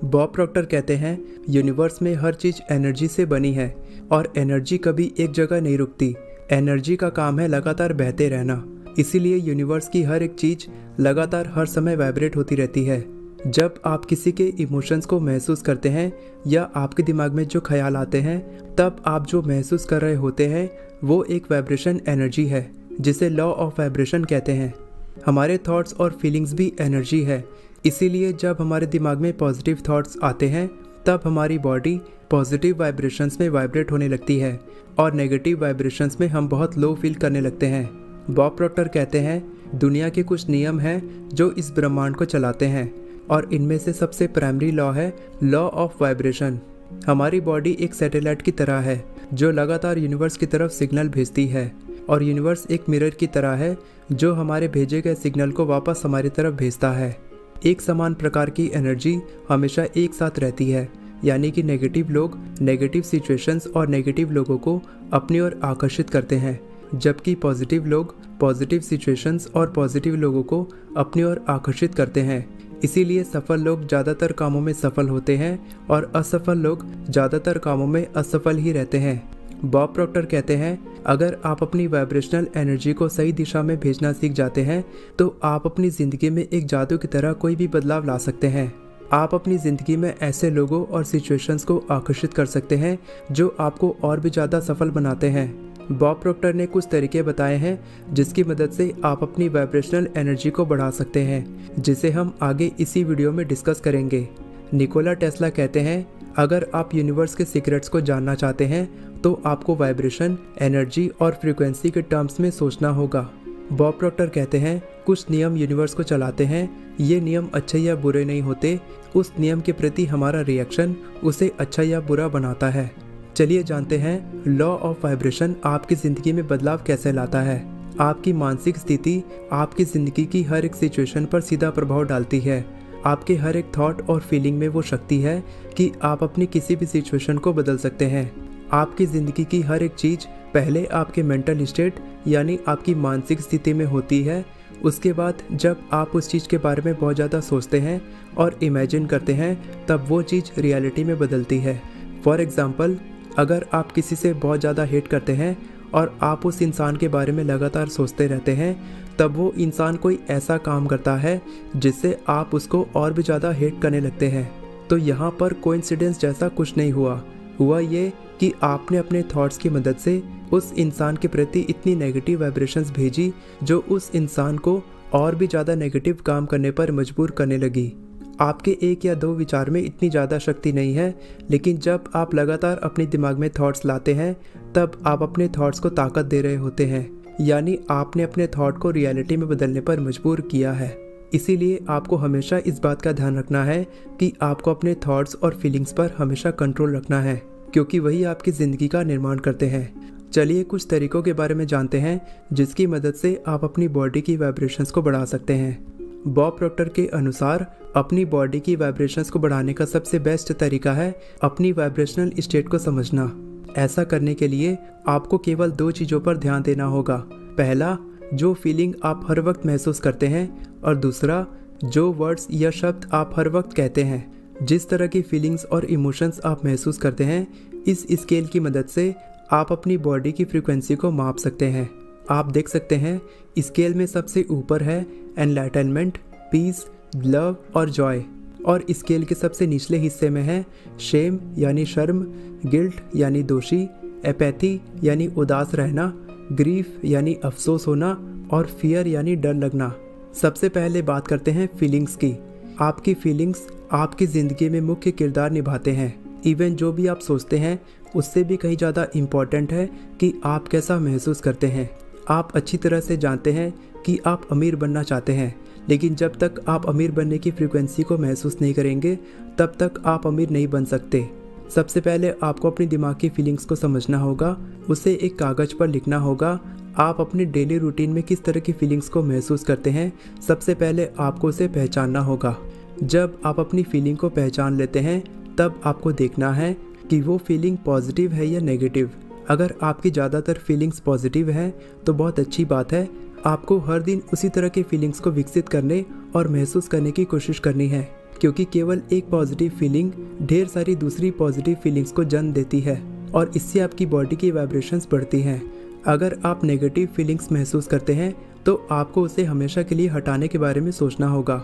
Bob Procter कहते हैं, universe में हर चीज़ एनर्जी से बनी है और एनर्जी कभी एक जगह नहीं रुकती। एनर्जी का काम है लगातार बहते रहना। इसीलिए यूनिवर्स की हर एक चीज़ लगातार हर समय वाइब्रेट होती रहती है। जब आप किसी के इमोशंस को महसूस करते हैं या आपके दिमाग में जो ख्याल आते हैं, तब आप जो महसूस कर रहे होते हैं वो एक वाइब्रेशन एनर्जी है, जिसे लॉ ऑफ वाइब्रेशन कहते हैं। हमारे थॉट्स और फीलिंग्स भी एनर्जी है। इसीलिए जब हमारे दिमाग में पॉजिटिव थॉट्स आते हैं तब हमारी बॉडी पॉजिटिव वाइब्रेशंस में वाइब्रेट होने लगती है और नेगेटिव वाइब्रेशंस में हम बहुत लो फील करने लगते हैं। बॉब प्रॉक्टर कहते हैं, दुनिया के कुछ नियम हैं जो इस ब्रह्मांड को चलाते हैं और इनमें से सबसे प्राइमरी लॉ है लॉ ऑफ वाइब्रेशन। हमारी बॉडी एक सैटेलाइट की तरह है जो लगातार यूनिवर्स की तरफ सिग्नल भेजती है और यूनिवर्स एक मिरर की तरह है जो हमारे भेजे गए सिग्नल को वापस हमारी तरफ भेजता है। एक समान प्रकार की एनर्जी हमेशा एक साथ रहती है, यानी कि नेगेटिव लोग नेगेटिव सिचुएशंस और नेगेटिव लोगों को अपनी ओर आकर्षित करते हैं, जबकि पॉजिटिव लोग पॉजिटिव सिचुएशंस और पॉजिटिव लोगों को अपनी ओर आकर्षित करते हैं। इसीलिए सफल लोग ज़्यादातर कामों में सफल होते हैं और असफल लोग ज़्यादातर कामों में असफल ही रहते हैं। बॉब प्रॉक्टर कहते हैं, अगर आप अपनी वाइब्रेशनल एनर्जी को सही दिशा में भेजना सीख जाते हैं तो आप अपनी ज़िंदगी में एक जादू की तरह कोई भी बदलाव ला सकते हैं। आप अपनी ज़िंदगी में ऐसे लोगों और सिचुएशंस को आकर्षित कर सकते हैं जो आपको और भी ज़्यादा सफल बनाते हैं। बॉब प्रॉक्टर ने कुछ तरीके बताए हैं जिसकी मदद से आप अपनी वाइब्रेशनल एनर्जी को बढ़ा सकते हैं, जिसे हम आगे इसी वीडियो में डिस्कस करेंगे। निकोला टेस्ला कहते हैं, अगर आप यूनिवर्स के सीक्रेट्स को जानना चाहते हैं तो आपको वाइब्रेशन, एनर्जी और फ्रीक्वेंसी के टर्म्स में सोचना होगा। बॉब प्रॉक्टर कहते हैं, कुछ नियम यूनिवर्स को चलाते हैं। ये नियम अच्छे या बुरे नहीं होते, उस नियम के प्रति हमारा रिएक्शन उसे अच्छा या बुरा बनाता है। चलिए जानते हैं लॉ ऑफ वाइब्रेशन आपकी ज़िंदगी में बदलाव कैसे लाता है। आपकी मानसिक स्थिति आपकी ज़िंदगी की हर एक सिचुएशन पर सीधा प्रभाव डालती है। आपके हर एक थॉट और फीलिंग में वो शक्ति है कि आप अपनी किसी भी सिचुएशन को बदल सकते हैं। आपकी ज़िंदगी की हर एक चीज़ पहले आपके मेंटल स्टेट यानी आपकी मानसिक स्थिति में होती है। उसके बाद जब आप उस चीज़ के बारे में बहुत ज़्यादा सोचते हैं और इमेजिन करते हैं, तब वो चीज़ रियलिटी में बदलती है। फॉर एग्ज़ाम्पल, अगर आप किसी से बहुत ज़्यादा हेट करते हैं और आप उस इंसान के बारे में लगातार सोचते रहते हैं, तब वो इंसान कोई ऐसा काम करता है जिससे आप उसको और भी ज़्यादा हेट करने लगते हैं। तो यहाँ पर कोइंसिडेंस जैसा कुछ नहीं हुआ ये कि आपने अपने थॉट्स की मदद से उस इंसान के प्रति इतनी नेगेटिव वाइब्रेशंस भेजी जो उस इंसान को और भी ज़्यादा नेगेटिव काम करने पर मजबूर करने लगी। आपके एक या दो विचार में इतनी ज़्यादा शक्ति नहीं है, लेकिन जब आप लगातार अपने दिमाग में थॉट्स लाते हैं तब आप अपने थॉट्स को ताकत दे रहे होते हैं, यानी आपने अपने थॉट को रियलिटी में बदलने पर मजबूर किया है। इसीलिए आपको हमेशा इस बात का ध्यान रखना है कि आपको अपने थॉट्स और फीलिंग्स पर हमेशा कंट्रोल रखना है, क्योंकि वही आपकी ज़िंदगी का निर्माण करते हैं। चलिए कुछ तरीकों के बारे में जानते हैं जिसकी मदद से आप अपनी बॉडी की वाइब्रेशंस को बढ़ा सकते हैं। बॉब प्रॉक्टर के अनुसार अपनी बॉडी की वाइब्रेशंस को बढ़ाने का सबसे बेस्ट तरीका है अपनी वाइब्रेशनल स्टेट को समझना। ऐसा करने के लिए आपको केवल दो चीज़ों पर ध्यान देना होगा। पहला, जो फीलिंग आप हर वक्त महसूस करते हैं, और दूसरा, जो वर्ड्स या शब्द आप हर वक्त कहते हैं। जिस तरह की फीलिंग्स और इमोशंस आप महसूस करते हैं, इस स्केल की मदद से आप अपनी बॉडी की फ्रीक्वेंसी को माप सकते हैं। आप देख सकते हैं स्केल में सबसे ऊपर है एनलाइटनमेंट, पीस, लव और जॉय, और स्केल के सबसे निचले हिस्से में है शेम यानी शर्म, गिल्ट यानी दोषी, एपैथी यानी उदास रहना, ग्रीफ यानी अफसोस होना और फियर यानी डर लगना। सबसे पहले बात करते हैं फीलिंग्स की। आपकी फीलिंग्स आपकी ज़िंदगी में मुख्य किरदार निभाते हैं। इवन जो भी आप सोचते हैं उससे भी कहीं ज़्यादा इम्पॉर्टेंट है कि आप कैसा महसूस करते हैं। आप अच्छी तरह से जानते हैं कि आप अमीर बनना चाहते हैं, लेकिन जब तक आप अमीर बनने की फ्रीक्वेंसी को महसूस नहीं करेंगे तब तक आप अमीर नहीं बन सकते। सबसे पहले आपको अपनी दिमाग की फीलिंग्स को समझना होगा, उसे एक कागज़ पर लिखना होगा। आप अपने डेली रूटीन में किस तरह की फीलिंग्स को महसूस करते हैं, सबसे पहले आपको उसे पहचानना होगा। जब आप अपनी फीलिंग को पहचान लेते हैं तब आपको देखना है कि वो फीलिंग पॉजिटिव है या नेगेटिव। अगर आपकी ज़्यादातर फीलिंग्स पॉजिटिव हैं तो बहुत अच्छी बात है। आपको हर दिन उसी तरह की फीलिंग्स को विकसित करने और महसूस करने की कोशिश करनी है, क्योंकि केवल एक पॉजिटिव फीलिंग ढेर सारी दूसरी पॉजिटिव फीलिंग्स को जन्म देती है और इससे आपकी बॉडी की वाइब्रेशंस बढ़ती हैं। अगर आप नेगेटिव फीलिंग्स महसूस करते हैं तो आपको उसे हमेशा के लिए हटाने के बारे में सोचना होगा।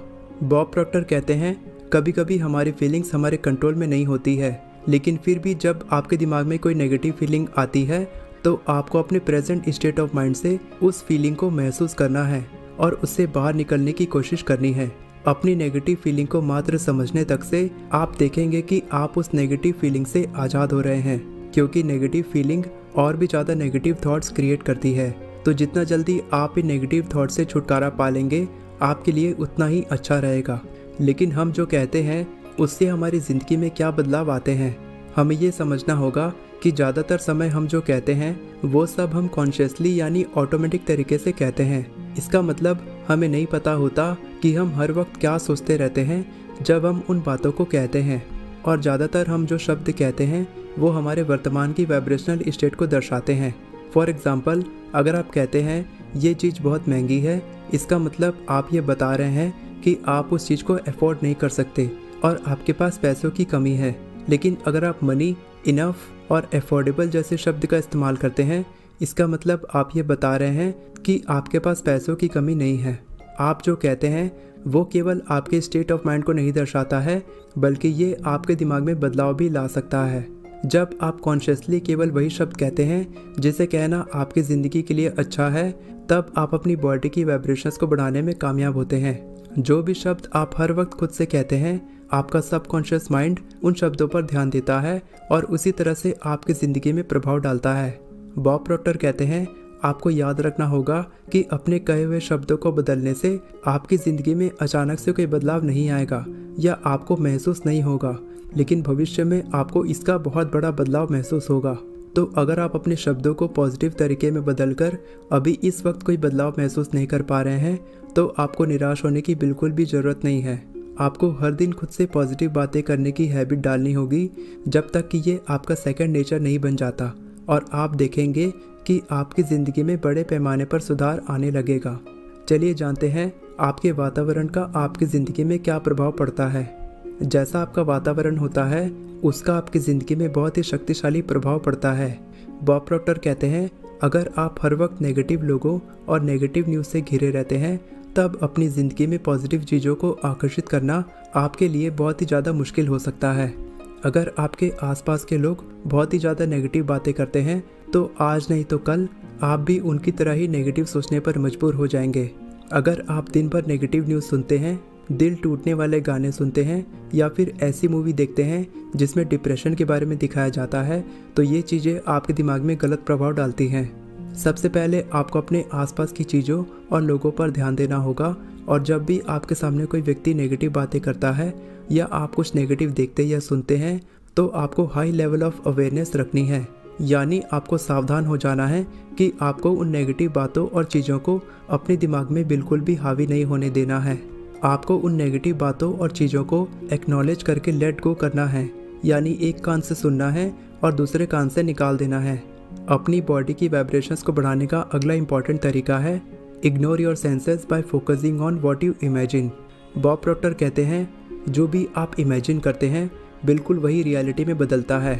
बॉब प्रॉक्टर कहते हैं, कभी कभी हमारी फीलिंग्स हमारे कंट्रोल में नहीं होती है, लेकिन फिर भी जब आपके दिमाग में कोई नेगेटिव फीलिंग आती है तो आपको अपने प्रेजेंट स्टेट ऑफ माइंड से उस फीलिंग को महसूस करना है और उससे बाहर निकलने की कोशिश करनी है। अपनी नेगेटिव फीलिंग को मात्र समझने तक से आप देखेंगे कि आप उस नेगेटिव फीलिंग से आज़ाद हो रहे हैं, क्योंकि नेगेटिव फीलिंग और भी ज़्यादा नेगेटिव थॉट्स क्रिएट करती है। तो जितना जल्दी आप इन नेगेटिव थॉट से छुटकारा पा लेंगे आपके लिए उतना ही अच्छा रहेगा। लेकिन हम जो कहते हैं उससे हमारी ज़िंदगी में क्या बदलाव आते हैं, हमें ये समझना होगा कि ज़्यादातर समय हम जो कहते हैं वो सब हम कॉन्शियसली यानी ऑटोमेटिक तरीके से कहते हैं। इसका मतलब हमें नहीं पता होता कि हम हर वक्त क्या सोचते रहते हैं जब हम उन बातों को कहते हैं। और ज़्यादातर हम जो शब्द कहते हैं वो हमारे वर्तमान की वाइब्रेशनल स्टेट को दर्शाते हैं। फॉर एग्ज़ाम्पल, अगर आप कहते हैं ये चीज़ बहुत महंगी है, इसका मतलब आप ये बता रहे हैं कि आप उस चीज़ को अफोर्ड नहीं कर सकते और आपके पास पैसों की कमी है। लेकिन अगर आप मनी, इनफ और अफोर्डेबल जैसे शब्द का इस्तेमाल करते हैं, इसका मतलब आप ये बता रहे हैं कि आपके पास पैसों की कमी नहीं है। आप जो कहते हैं वो केवल आपके स्टेट ऑफ माइंड को नहीं दर्शाता है, बल्कि ये आपके दिमाग में बदलाव भी ला सकता है। जब आप कॉन्शियसली केवल वही शब्द कहते हैं जिसे कहना आपकी ज़िंदगी के लिए अच्छा है, तब आप अपनी बॉडी की वाइब्रेशंस को बढ़ाने में कामयाब होते हैं। जो भी शब्द आप हर वक्त खुद से कहते हैं, आपका सबकॉन्शियस माइंड उन शब्दों पर ध्यान देता है और उसी तरह से आपकी ज़िंदगी में प्रभाव डालता है। बॉब प्रॉक्टर कहते हैं, आपको याद रखना होगा कि अपने कहे हुए शब्दों को बदलने से आपकी ज़िंदगी में अचानक से कोई बदलाव नहीं आएगा या आपको महसूस नहीं होगा, लेकिन भविष्य में आपको इसका बहुत बड़ा बदलाव महसूस होगा। तो अगर आप अपने शब्दों को पॉजिटिव तरीके में बदलकर अभी इस वक्त कोई बदलाव महसूस नहीं कर पा रहे हैं, तो आपको निराश होने की बिल्कुल भी ज़रूरत नहीं है। आपको हर दिन खुद से पॉजिटिव बातें करने की हैबिट डालनी होगी जब तक कि ये आपका सेकंड नेचर नहीं बन जाता, और आप देखेंगे कि आपकी ज़िंदगी में बड़े पैमाने पर सुधार आने लगेगा। चलिए जानते हैं आपके वातावरण का आपकी ज़िंदगी में क्या प्रभाव पड़ता है। जैसा आपका वातावरण होता है उसका आपकी ज़िंदगी में बहुत ही शक्तिशाली प्रभाव पड़ता है। बॉब प्रॉक्टर कहते हैं, अगर आप हर वक्त नेगेटिव लोगों और नेगेटिव न्यूज़ से घिरे रहते हैं, तब अपनी ज़िंदगी में पॉजिटिव चीज़ों को आकर्षित करना आपके लिए बहुत ही ज़्यादा मुश्किल हो सकता है। अगर आपके आसपास के लोग बहुत ही ज़्यादा नेगेटिव बातें करते हैं तो आज नहीं तो कल आप भी उनकी तरह ही नेगेटिव सोचने पर मजबूर हो जाएंगे। अगर आप दिन भर नेगेटिव न्यूज़ सुनते हैं, दिल टूटने वाले गाने सुनते हैं या फिर ऐसी मूवी देखते हैं जिसमें डिप्रेशन के बारे में दिखाया जाता है, तो ये चीज़ें आपके दिमाग में गलत प्रभाव डालती हैं। सबसे पहले आपको अपने आसपास की चीज़ों और लोगों पर ध्यान देना होगा, और जब भी आपके सामने कोई व्यक्ति नेगेटिव बातें करता है या आप कुछ नेगेटिव देखते या सुनते हैं, तो आपको हाई लेवल ऑफ अवेयरनेस रखनी है। यानी आपको सावधान हो जाना है कि आपको उन नेगेटिव बातों और चीज़ों को अपने दिमाग में बिल्कुल भी हावी नहीं होने देना है। आपको उन नेगेटिव बातों और चीज़ों को एक्नॉलेज करके लेट गो करना है, यानी एक कान से सुनना है और दूसरे कान से निकाल देना है। अपनी बॉडी की वाइब्रेशंस को बढ़ाने का अगला इंपॉर्टेंट तरीका है ignore your senses bye focusing on what you imagine. Bob Procter कहते हैं, जो भी आप इमेजिन करते हैं बिल्कुल वही रियलिटी में बदलता है।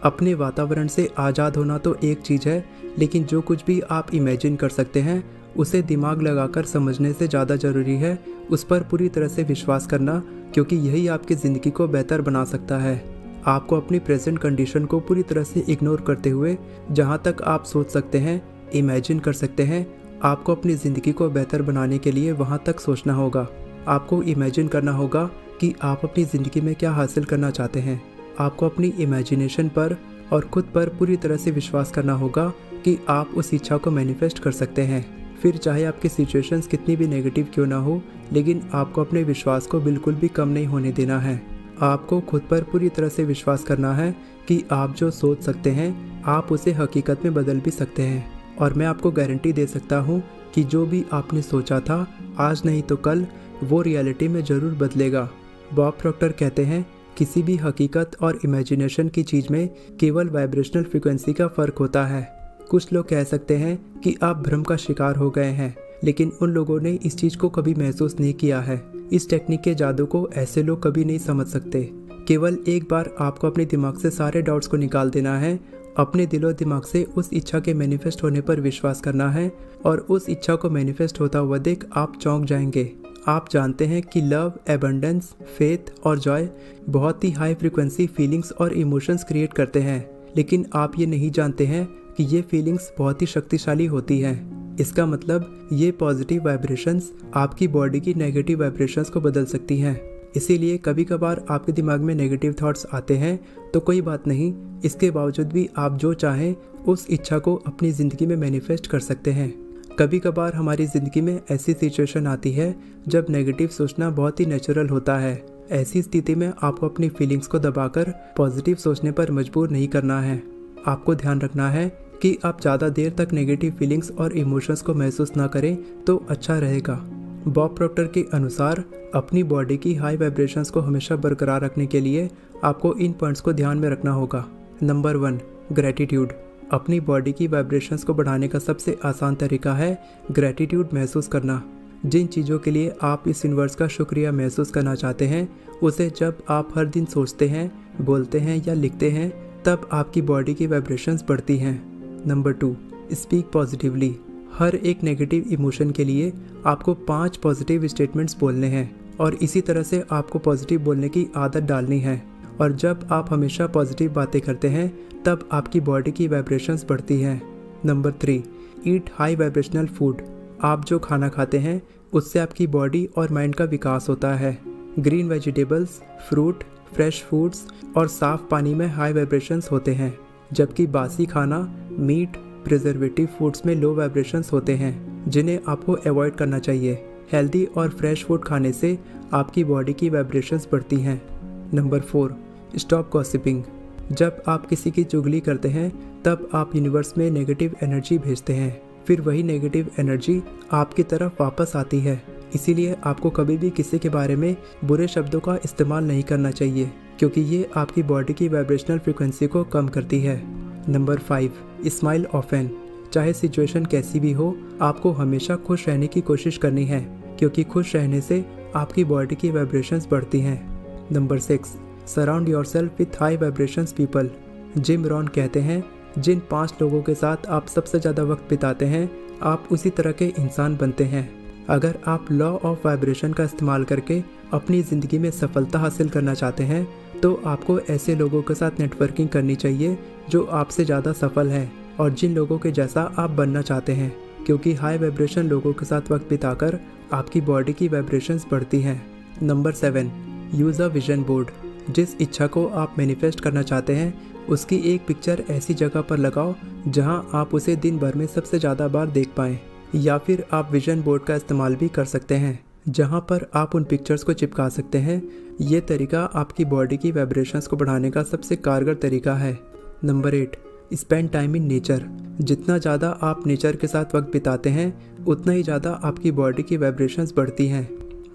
अपने वातावरण से आज़ाद होना तो एक चीज़ है, लेकिन जो कुछ भी आप इमेजिन कर सकते हैं उसे दिमाग लगाकर समझने से ज़्यादा ज़रूरी है उस पर पूरी तरह से विश्वास करना, क्योंकि यही आपकी ज़िंदगी को बेहतर बना सकता है। आपको अपनी प्रेजेंट कंडीशन को पूरी तरह से इग्नोर करते हुए जहाँ तक आप सोच सकते हैं, इमेजिन कर सकते हैं, आपको अपनी ज़िंदगी को बेहतर बनाने के लिए वहाँ तक सोचना होगा। आपको इमेजिन करना होगा कि आप अपनी ज़िंदगी में क्या हासिल करना चाहते हैं। आपको अपनी इमेजिनेशन पर और खुद पर पूरी तरह से विश्वास करना होगा कि आप उस इच्छा को मैनिफेस्ट कर सकते हैं। फिर चाहे आपकी सिचुएशंस कितनी भी नेगेटिव क्यों ना हो, लेकिन आपको अपने विश्वास को बिल्कुल भी कम नहीं होने देना है। आपको खुद पर पूरी तरह से विश्वास करना है कि आप जो सोच सकते हैं आप उसे हकीकत में बदल भी सकते हैं। और मैं आपको गारंटी दे सकता हूँ कि जो भी आपने सोचा था आज नहीं तो कल वो रियलिटी में ज़रूर बदलेगा। बॉब प्रॉक्टर कहते हैं, किसी भी हकीकत और इमेजिनेशन की चीज़ में केवल वाइब्रेशनल फ्रिक्वेंसी का फ़र्क होता है। कुछ लोग कह सकते हैं कि आप भ्रम का शिकार हो गए हैं, लेकिन उन लोगों ने इस चीज़ को कभी महसूस नहीं किया है इस टेक्निक के जादू को ऐसे लोग कभी नहीं समझ सकते। केवल एक बार आपको अपने दिमाग से सारे डाउट्स को निकाल देना है, अपने दिलो दिमाग से उस इच्छा के मैनिफेस्ट होने पर विश्वास करना है और उस इच्छा को मैनिफेस्ट होता हुआ देख आप चौंक जाएंगे। आप जानते हैं कि लव, एबंडेंस, फेथ और जॉय बहुत ही हाई फ्रीक्वेंसी फीलिंग्स और इमोशंस क्रिएट करते हैं, लेकिन आप ये नहीं जानते हैं कि ये फीलिंग्स बहुत ही शक्तिशाली होती हैं। इसका मतलब ये पॉजिटिव वाइब्रेशंस आपकी बॉडी की नेगेटिव वाइब्रेशंस को बदल सकती हैं। इसीलिए कभी कभार आपके दिमाग में नेगेटिव थॉट्स आते हैं तो कोई बात नहीं, इसके बावजूद भी आप जो चाहें उस इच्छा को अपनी ज़िंदगी में मैनिफेस्ट कर सकते हैं। कभी कभार हमारी ज़िंदगी में ऐसी सिचुएशन आती है जब नेगेटिव सोचना बहुत ही नेचुरल होता है। ऐसी स्थिति में आपको अपनी फीलिंग्स को दबाकर पॉजिटिव सोचने पर मजबूर नहीं करना है। आपको ध्यान रखना है कि आप ज़्यादा देर तक नेगेटिव फीलिंग्स और इमोशंस को महसूस ना करें तो अच्छा रहेगा। बॉब प्रॉक्टर के अनुसार अपनी बॉडी की हाई वाइब्रेशंस को हमेशा बरकरार रखने के लिए आपको इन पॉइंट्स को ध्यान में रखना होगा। Number 1, gratitude. अपनी बॉडी की वाइब्रेशंस को बढ़ाने का सबसे आसान तरीका है ग्रैटिट्यूड महसूस करना। जिन चीज़ों के लिए आप इस यूनिवर्स का शुक्रिया महसूस करना चाहते हैं उसे जब आप हर दिन सोचते हैं, बोलते हैं या लिखते हैं तब आपकी बॉडी की वाइब्रेशंस बढ़ती हैं। Number 2, speak positively. हर एक नेगेटिव इमोशन के लिए आपको 5 पॉजिटिव स्टेटमेंट्स बोलने हैं और इसी तरह से आपको पॉजिटिव बोलने की आदत डालनी है। और जब आप हमेशा पॉजिटिव बातें करते हैं तब आपकी बॉडी की वाइब्रेशंस बढ़ती हैं। नंबर 3, ईट हाई वाइब्रेशनल फूड। आप जो खाना खाते हैं उससे आपकी बॉडी और माइंड का विकास होता है। Green vegetables, fruit, fresh foods और साफ़ पानी में हाई वाइब्रेशंस होते हैं, जबकि बासी खाना, मीट, प्रिजर्वेटिव फूड्स में लो वाइब्रेशंस होते हैं जिन्हें आपको अवॉइड करना चाहिए। हेल्दी और फ्रेश फूड खाने से आपकी बॉडी की वाइब्रेशंस बढ़ती हैं। Number 4, stop gossiping. जब आप किसी की चुगली करते हैं तब आप यूनिवर्स में नेगेटिव एनर्जी भेजते हैं, फिर वही नेगेटिव एनर्जी आपकी तरफ वापस आती है। इसीलिए आपको कभी भी किसी के बारे में बुरे शब्दों का इस्तेमाल नहीं करना चाहिए क्योंकि ये आपकी बॉडी की वाइब्रेशनल फ्रिक्वेंसी को कम करती है। Number 5, smile often. चाहे सिचुएशन कैसी भी हो, आपको हमेशा खुश रहने की कोशिश करनी है क्योंकि खुश रहने से आपकी बॉडी की वाइब्रेशंस बढ़ती हैं। Number 6, surround yourself with high vibrations people. Jim Rohn कहते हैं, जिन 5 लोगों के साथ आप सबसे ज़्यादा वक्त बिताते हैं आप उसी तरह के इंसान बनते हैं। अगर आप लॉ ऑफ वाइब्रेशन का इस्तेमाल करके अपनी ज़िंदगी में सफलता हासिल करना चाहते हैं तो आपको ऐसे लोगों के साथ नेटवर्किंग करनी चाहिए जो आपसे ज़्यादा सफल हैं और जिन लोगों के जैसा आप बनना चाहते हैं, क्योंकि हाई वाइब्रेशन लोगों के साथ वक्त बिताकर आपकी बॉडी की वाइब्रेशंस बढ़ती हैं। Number 7, use a vision board. जिस इच्छा को आप मैनिफेस्ट करना चाहते हैं उसकी एक पिक्चर ऐसी जगह पर लगाओ जहां आप उसे दिन भर में सबसे ज़्यादा बार देख पाएँ, या फिर आप विजन बोर्ड का इस्तेमाल भी कर सकते हैं जहां पर आप उन पिक्चर्स को चिपका सकते हैं। ये तरीका आपकी बॉडी की वाइब्रेशंस को बढ़ाने का सबसे कारगर तरीका है। Number 8, spend time in nature. जितना ज़्यादा आप नेचर के साथ वक्त बिताते हैं उतना ही ज़्यादा आपकी बॉडी की वाइब्रेशंस बढ़ती हैं।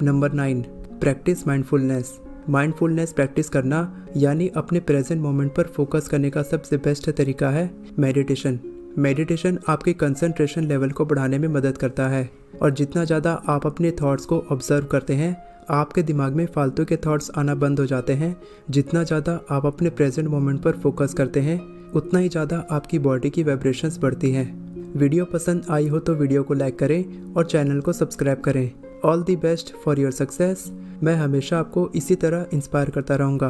Number 9, practice mindfulness. Mindfulness practice करना यानी अपने प्रेजेंट मोमेंट पर फोकस करने का सबसे बेस्ट तरीका है मेडिटेशन। मेडिटेशन आपके कंसंट्रेशन लेवल को बढ़ाने में मदद करता है और जितना ज़्यादा आप अपने थॉट्स को ऑब्जर्व करते हैं आपके दिमाग में फालतू के थॉट्स आना बंद हो जाते हैं। जितना ज़्यादा आप अपने प्रेजेंट मोमेंट पर फोकस करते हैं उतना ही ज़्यादा आपकी बॉडी की वाइब्रेशंस बढ़ती हैं। वीडियो पसंद आई हो तो वीडियो को लाइक करें और चैनल को सब्सक्राइब करें। All the best for your success. मैं हमेशा आपको इसी तरह इंस्पायर करता रहूँगा।